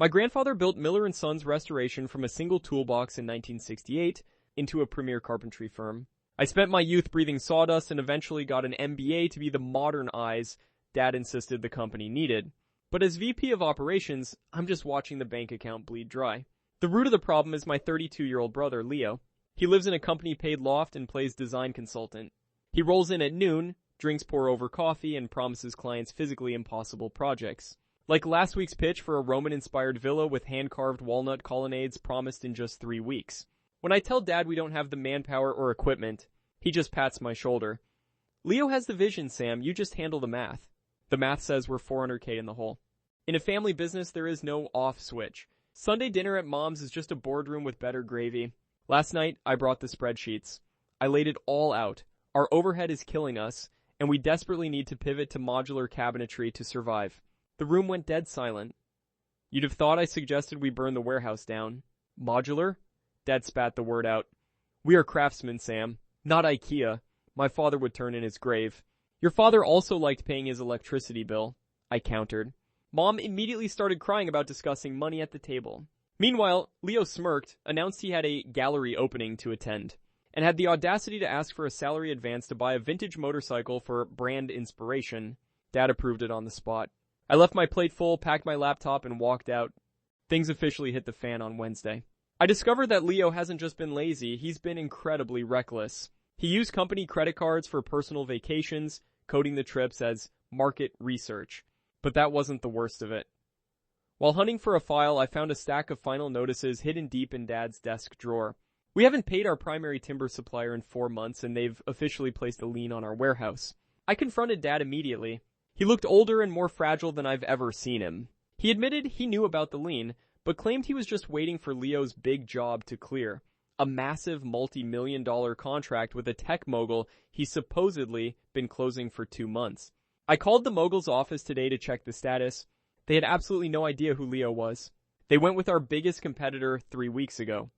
My grandfather built Miller & Sons Restoration from a single toolbox in 1968 into a premier carpentry firm. I spent my youth breathing sawdust and eventually got an MBA to be the modern eyes Dad insisted the company needed. But as VP of operations, I'm just watching the bank account bleed dry. The root of the problem is my 32-year-old brother, Leo. He lives in a company-paid loft and plays design consultant. He rolls in at noon, drinks pour-over coffee, and promises clients physically impossible projects. Like last week's pitch for a Roman-inspired villa with hand-carved walnut colonnades promised in just 3 weeks. When I tell Dad we don't have the manpower or equipment, he just pats my shoulder. Leo has the vision, Sam. You just handle the math. The math says we're $400K in the hole. In a family business, there is no off switch. Sunday dinner at Mom's is just a boardroom with better gravy. Last night, I brought the spreadsheets. I laid it all out. Our overhead is killing us, and we desperately need to pivot to modular cabinetry to survive. The room went dead silent. You'd have thought I suggested we burn the warehouse down. Modular? Dad spat the word out. We are craftsmen, Sam. Not IKEA. My father would turn in his grave. Your father also liked paying his electricity bill, I countered. Mom immediately started crying about discussing money at the table. Meanwhile, Leo smirked, announced he had a gallery opening to attend, and had the audacity to ask for a salary advance to buy a vintage motorcycle for brand inspiration. Dad approved it on the spot. I left my plate full, packed my laptop, and walked out. Things officially hit the fan on Wednesday. I discovered that Leo hasn't just been lazy, he's been incredibly reckless. He used company credit cards for personal vacations, coding the trips as market research. But that wasn't the worst of it. While hunting for a file, I found a stack of final notices hidden deep in Dad's desk drawer. We haven't paid our primary timber supplier in 4 months, and they've officially placed a lien on our warehouse. I confronted Dad immediately. He looked older and more fragile than I've ever seen him. He admitted he knew about the lien, but claimed he was just waiting for Leo's big job to clear. A massive multi-million-dollar contract with a tech mogul he's supposedly been closing for 2 months. I called the mogul's office today to check the status. They had absolutely no idea who Leo was. They went with our biggest competitor 3 weeks ago.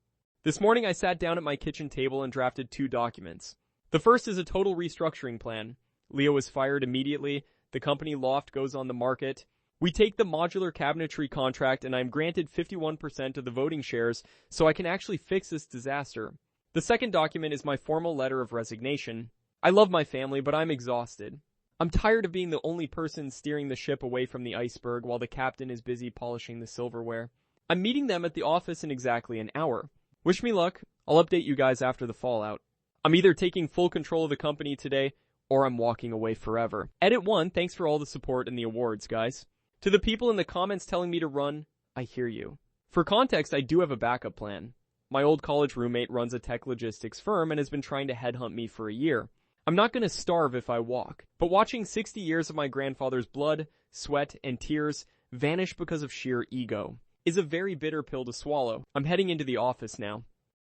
This morning I sat down at my kitchen table and drafted 2 documents. The first is a total restructuring plan. Leo is fired immediately. The company loft goes on the market. We take the modular cabinetry contract and I'm granted 51% of the voting shares so I can actually fix this disaster. The second document is my formal letter of resignation. I love my family, but I'm exhausted. I'm tired of being the only person steering the ship away from the iceberg while the captain is busy polishing the silverware. I'm meeting them at the office in exactly an hour. Wish me luck. I'll update you guys after the fallout. I'm either taking full control of the company today or I'm walking away forever. Edit 1, thanks for all the support and the awards, guys. To the people in the comments telling me to run, I hear you. For context, I do have a backup plan. My old college roommate runs a tech logistics firm and has been trying to headhunt me for a year. I'm not going to starve if I walk, but watching 60 years of my grandfather's blood, sweat, and tears vanish because of sheer ego is a very bitter pill to swallow. I'm heading into the office now.